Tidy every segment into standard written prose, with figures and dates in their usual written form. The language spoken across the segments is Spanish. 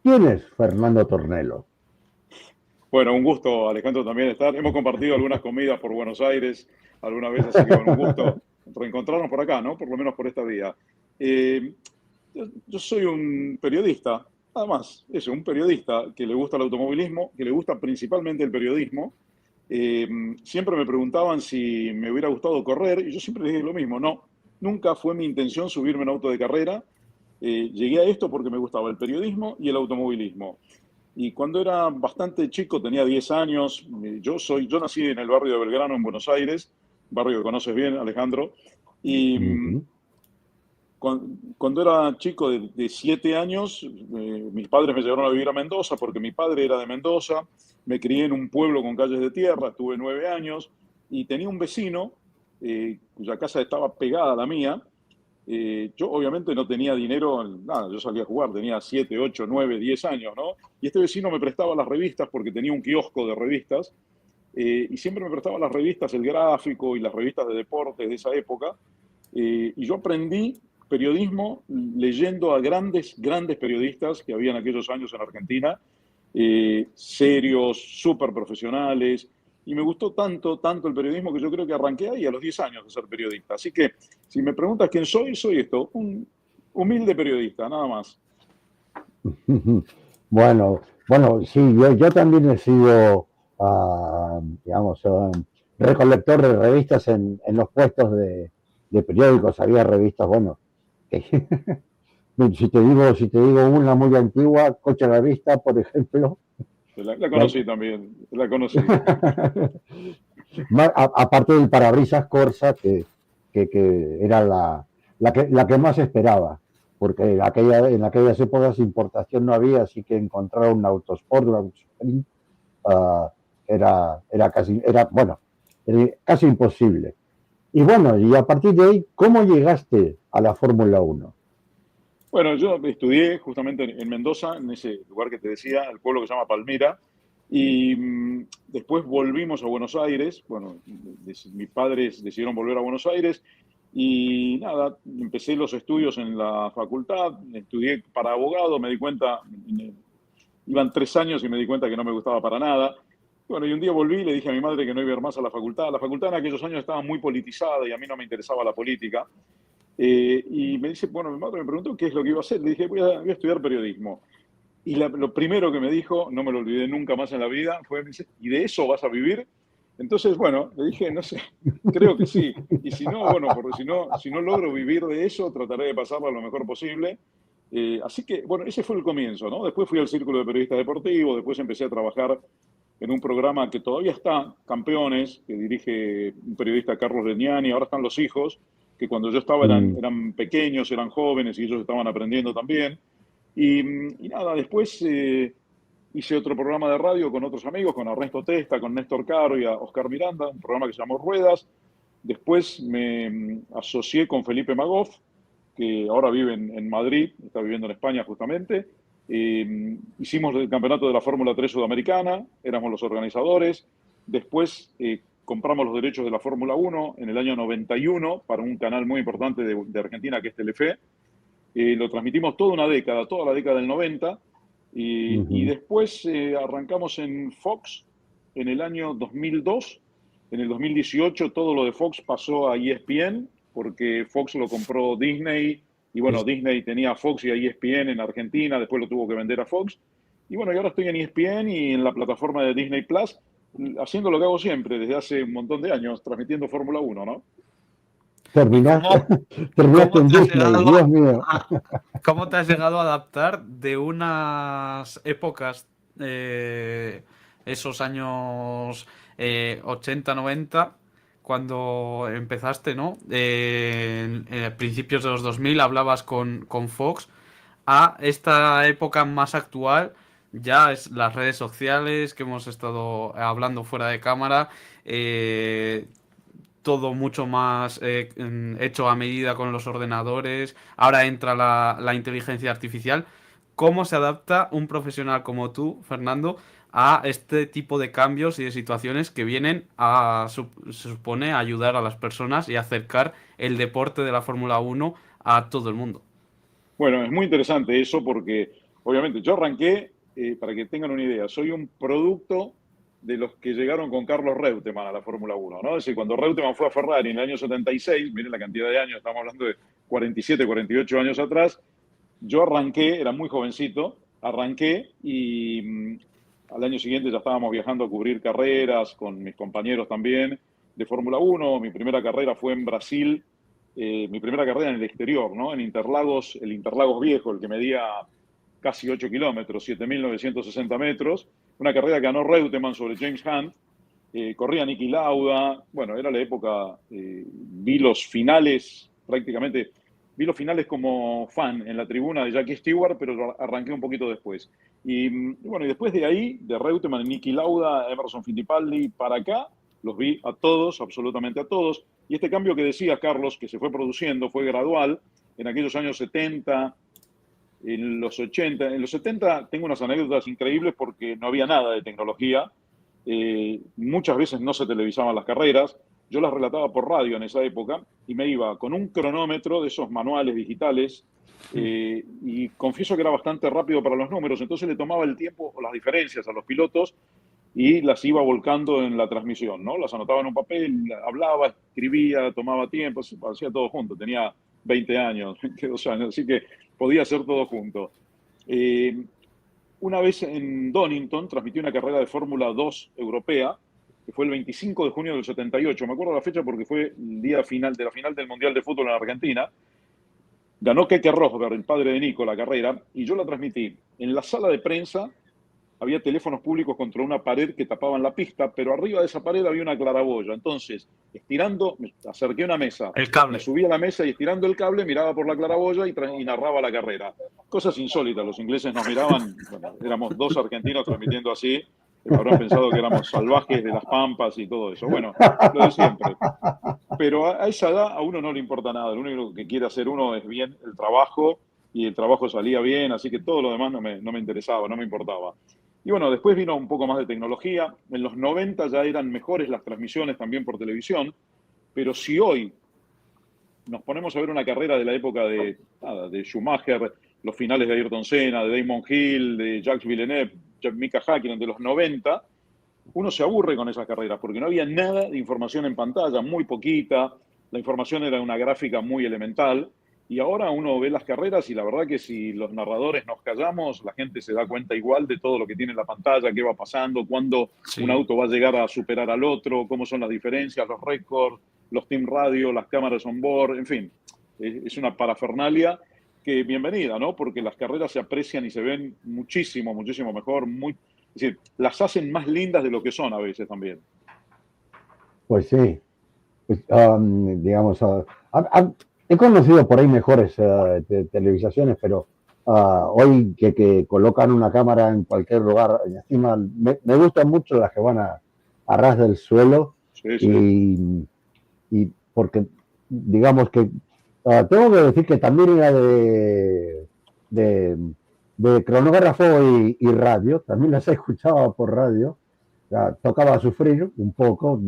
¿Quién es Fernando Tornelo? Bueno, un gusto, Alejandro, también estar. Hemos compartido algunas comidas por Buenos Aires alguna vez, así que bueno, un gusto reencontrarnos por acá, ¿no? Por lo menos por esta vía. Eh, yo soy un periodista, nada más, eso, un periodista que le gusta el automovilismo, que le gusta principalmente el periodismo. Eh, Siempre me preguntaban si me hubiera gustado correr y yo siempre les dije lo mismo, no, nunca fue mi intención subirme en auto de carrera. Llegué a esto porque me gustaba el periodismo y el automovilismo. Y cuando era bastante chico, tenía 10 años, yo nací en el barrio de Belgrano, en Buenos Aires, barrio que conoces bien, Alejandro, y Ujú. cuando era chico de 7 años, mis padres me llevaron a vivir a Mendoza porque mi padre era de Mendoza, me crié en un pueblo con calles de tierra, estuve 9 años y tenía un vecino cuya casa estaba pegada a la mía. Yo obviamente no tenía dinero, nada, yo salía a jugar, tenía 7, 8, 9, 10 años, ¿no? Y este vecino me prestaba las revistas porque tenía un kiosco de revistas y siempre me prestaba las revistas, el gráfico y las revistas de deportes de esa época. Y yo aprendí periodismo leyendo a grandes, grandes periodistas que había en aquellos años en Argentina, serios, súper profesionales, y me gustó tanto, tanto el periodismo que yo creo que arranqué ahí a los 10 años de ser periodista. Así que si me preguntas quién soy, soy esto, un humilde periodista, nada más. Bueno, bueno, sí, yo también he sido, digamos, recolector de revistas en los puestos de periódicos. Había revistas, bueno, que, si te digo una muy antigua, Coche Revista, por ejemplo. La la- conocí también, la conocí. Aparte del parabrisas Corsa, que era la que más esperaba, porque en aquellas épocas importación no había, así que encontrar un Autosport, un Autosprint, uh, era casi imposible. Y bueno, y a partir de ahí, ¿cómo llegaste a la Fórmula 1? Bueno, yo estudié justamente en Mendoza, en ese lugar que te decía, el pueblo que se llama Palmira, y después volvimos a Buenos Aires. Bueno, mis padres decidieron volver a Buenos Aires y nada, empecé los estudios en la facultad, estudié para abogado, me di cuenta, iban 3 años y me di cuenta que no me gustaba para nada. Bueno, y un día volví y le dije a mi madre que no iba a ir más a la facultad. La facultad en aquellos años estaba muy politizada y a mí no me interesaba la política. Y me dice, bueno, mi madre me preguntó qué es lo que iba a hacer. Le dije, voy a estudiar periodismo. Y lo primero que me dijo, no me lo olvidé nunca más en la vida, fue, me dice, ¿y de eso vas a vivir? Entonces, bueno, le dije, no sé, creo que sí. Y si no, bueno, porque si no logro vivir de eso, trataré de pasarlo lo mejor posible. Así que, bueno, ese fue el comienzo, ¿no? Después fui al Círculo de Periodistas Deportivos, después empecé a trabajar en un programa que todavía está, Campeones, que dirige un periodista, Carlos Leñani. Ahora están los hijos, que cuando yo estaba Mm. eran pequeños, eran jóvenes y ellos estaban aprendiendo también. Y nada, después hice otro programa de radio con otros amigos, con Ernesto Testa, con Néstor Caro y a Oscar Miranda, un programa que se llamó Ruedas. Después me asocié con Felipe Magoff, que ahora vive en Madrid, está viviendo en España justamente. Hicimos el campeonato de la Fórmula 3 Sudamericana, éramos los organizadores. Después compramos los derechos de la Fórmula 1 en el año 91 para un canal muy importante de Argentina que es Telefe. Lo transmitimos toda una década, toda la década del 90, y Ujú. después arrancamos en Fox en el año 2002. En el 2018 todo lo de Fox pasó a ESPN, porque Fox lo compró Disney, y bueno, Es- Disney tenía a Fox y a ESPN en Argentina, después lo tuvo que vender a Fox. Y bueno, y ahora estoy en ESPN y en la plataforma de Disney Plus, haciendo lo que hago siempre, desde hace un montón de años, transmitiendo Fórmula 1, ¿no? ¿Y Terminaste, terminaste cómo en te has Disney, llegado Dios mío. cómo te has llegado a adaptar de unas épocas, esos años 80, 90, cuando empezaste, ¿no? En principios de los 2000 hablabas con Fox, a esta época más actual, ya es las redes sociales que hemos estado hablando fuera de cámara, eh, todo mucho más hecho a medida con los ordenadores, ahora entra la inteligencia artificial. ¿Cómo se adapta un profesional como tú, Fernando, a este tipo de cambios y de situaciones que vienen a, se supone, ayudar a las personas y acercar el deporte de la Fórmula 1 a todo el mundo? Bueno, es muy interesante eso porque obviamente, yo arranqué, para que tengan una idea, soy un producto de los que llegaron con Carlos Reutemann a la Fórmula 1, ¿no? Es decir, cuando Reutemann fue a Ferrari en el año 76, miren la cantidad de años, estamos hablando de 47, 48 años atrás, yo arranqué, era muy jovencito, arranqué y al año siguiente ya estábamos viajando a cubrir carreras con mis compañeros también de Fórmula 1. Mi primera carrera fue en Brasil, mi primera carrera en el exterior, ¿no? En Interlagos, el Interlagos viejo, el que medía casi 8 kilómetros, 7.960 metros. Una carrera que ganó Reutemann sobre James Hunt. Corría Niki Lauda. Bueno, era la época, vi los finales prácticamente. Vi los finales como fan en la tribuna de Jackie Stewart, pero arranqué un poquito después. Y bueno, y después de ahí, de Reutemann, Niki Lauda, Emerson Fittipaldi, para acá, los vi a todos, absolutamente a todos. Y este cambio que decía Carlos, que se fue produciendo, fue gradual. En aquellos años 70, en los 80. En los 70 tengo unas anécdotas increíbles porque no había nada de tecnología. Muchas veces no se televisaban las carreras. Yo las relataba por radio en esa época y me iba con un cronómetro de esos manuales digitales y confieso que era bastante rápido para los números, entonces le tomaba el tiempo o las diferencias a los pilotos y las iba volcando en la transmisión, ¿no? Las anotaba en un papel, hablaba, escribía, tomaba tiempo, hacía todo junto. Tenía 20 años, 22 años, así que podía hacer todo junto. Una vez en Donington transmití una carrera de Fórmula 2 europea, que fue el 25 de junio del 78. Me acuerdo la fecha porque fue el día final de la final del Mundial de Fútbol en Argentina. Ganó Keke Rosberg, el padre de Nico, la carrera, y yo la transmití. En la sala de prensa había teléfonos públicos contra una pared que tapaban la pista, pero arriba de esa pared había una claraboya. Entonces, estirando, me acerqué a una mesa, El cable. me subí a la mesa y estirando el cable miraba por la claraboya y narraba la carrera. Cosas insólitas, los ingleses nos miraban, bueno, éramos dos argentinos transmitiendo así, habrán pensado que éramos salvajes de las pampas y todo eso. Bueno, lo de siempre. Pero a esa edad a uno no le importa nada, lo único que quiere hacer uno es bien el trabajo, y el trabajo salía bien, así que todo lo demás no me interesaba, no me importaba. Y bueno, después vino un poco más de tecnología. En los 90 ya eran mejores las transmisiones también por televisión, pero si hoy nos ponemos a ver una carrera de la época de Schumacher, los finales de Ayrton Senna, de Damon Hill, de Jacques Villeneuve, Mika Häkkinen, de los 90, uno se aburre con esas carreras porque no había nada de información en pantalla, muy poquita, la información era una gráfica muy elemental. Y ahora uno ve las carreras y la verdad que si los narradores nos callamos, la gente se da cuenta igual de todo lo que tiene en la pantalla, qué va pasando, cuándo un auto va a llegar a superar al otro, cómo son las diferencias, los récords, los team radio, las cámaras on board, en fin. Es una parafernalia que bienvenida, ¿no? Porque las carreras se aprecian y se ven muchísimo, muchísimo mejor. Es decir, las hacen más lindas de lo que son a veces también. Pues sí. Pues, digamos, he conocido por ahí mejores televisaciones, pero hoy que colocan una cámara en cualquier lugar, encima me gustan mucho las que van a ras del suelo. Sí, sí. Y porque, digamos que tengo que decir que también era de cronógrafo y radio, también las escuchaba por radio. Tocaba sufrir un poco,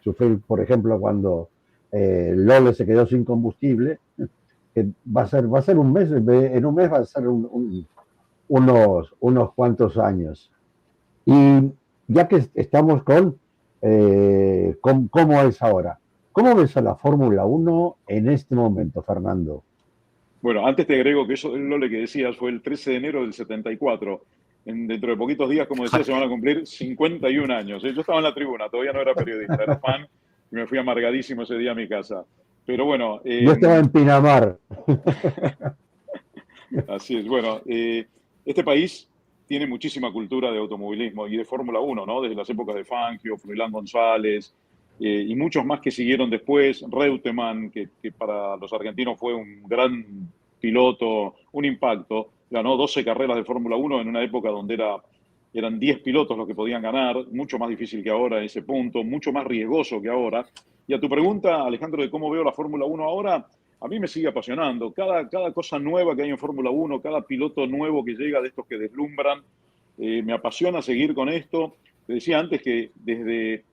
sufrir, por ejemplo, cuando Lole se quedó sin combustible, que va a ser un mes, en un mes va a ser unos cuantos años. Y ya que estamos con cómo es ahora, ¿cómo ves a la Fórmula 1 en este momento, Fernando? Bueno, antes te agrego que eso del Lole que decías fue el 13 de enero del 74. Dentro de poquitos días, como decía, se van a cumplir 51 años. Yo estaba en la tribuna, todavía no era periodista, era fan y me fui amargadísimo ese día a mi casa. Pero bueno. Yo estaba en Pinamar. Así es. Bueno, este país tiene muchísima cultura de automovilismo y de Fórmula 1, ¿no? Desde las épocas de Fangio, Froilán González y muchos más que siguieron después. Reutemann, que para los argentinos fue un gran piloto, un impacto. Ganó 12 carreras de Fórmula 1 en una época donde eran 10 pilotos los que podían ganar, mucho más difícil que ahora en ese punto, mucho más riesgoso que ahora. Y a tu pregunta, Alejandro, de cómo veo la Fórmula 1 ahora, a mí me sigue apasionando. Cada cosa nueva que hay en Fórmula 1, cada piloto nuevo que llega de estos que deslumbran, me apasiona seguir con esto. Te decía antes que desde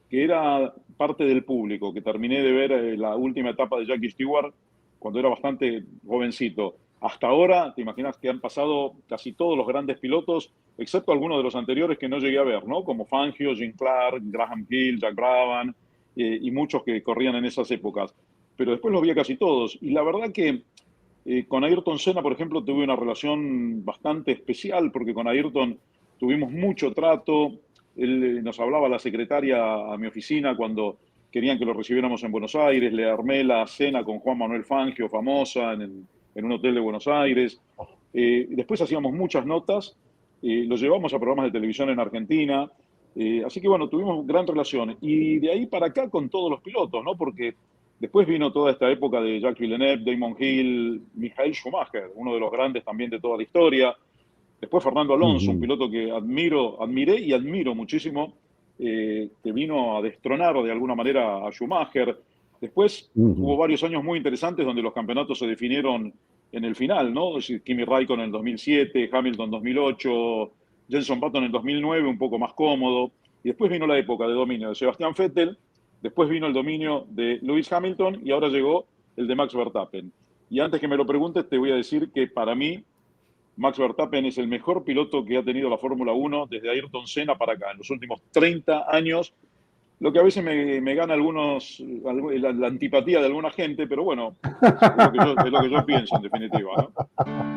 que era parte del público, que terminé de ver la última etapa de Jackie Stewart, cuando era bastante jovencito, hasta ahora, te imaginas que han pasado casi todos los grandes pilotos, excepto algunos de los anteriores que no llegué a ver, ¿no? Como Fangio, Jim Clark, Graham Hill, Jack Brabham, y muchos que corrían en esas épocas. Pero después los vi a casi todos. Y la verdad que con Ayrton Senna, por ejemplo, tuve una relación bastante especial, porque con Ayrton tuvimos mucho trato. Él nos hablaba la secretaria a mi oficina cuando querían que lo recibiéramos en Buenos Aires. Le armé la cena con Juan Manuel Fangio, famosa, en un hotel de Buenos Aires. Después hacíamos muchas notas. Lo llevamos a programas de televisión en Argentina. Así que bueno, tuvimos gran relación. Y de ahí para acá con todos los pilotos, ¿no? Porque después vino toda esta época de Jacques Villeneuve, Damon Hill, Michael Schumacher, uno de los grandes también de toda la historia. Después Fernando Alonso, un piloto que admiré y admiro muchísimo, que vino a destronar de alguna manera a Schumacher. Después hubo varios años muy interesantes donde los campeonatos se definieron en el final, ¿no? Es decir, Kimi Raikkonen en el 2007, Hamilton en 2008, Jenson Button en el 2009, un poco más cómodo. Y después vino la época de dominio de Sebastián Vettel, después vino el dominio de Lewis Hamilton y ahora llegó el de Max Verstappen. Y antes que me lo preguntes, te voy a decir que para mí Max Verstappen es el mejor piloto que ha tenido la Fórmula 1 desde Ayrton Senna para acá, en los últimos 30 años, lo que a veces me gana la antipatía de alguna gente, pero bueno, es lo que yo pienso en definitiva, ¿no?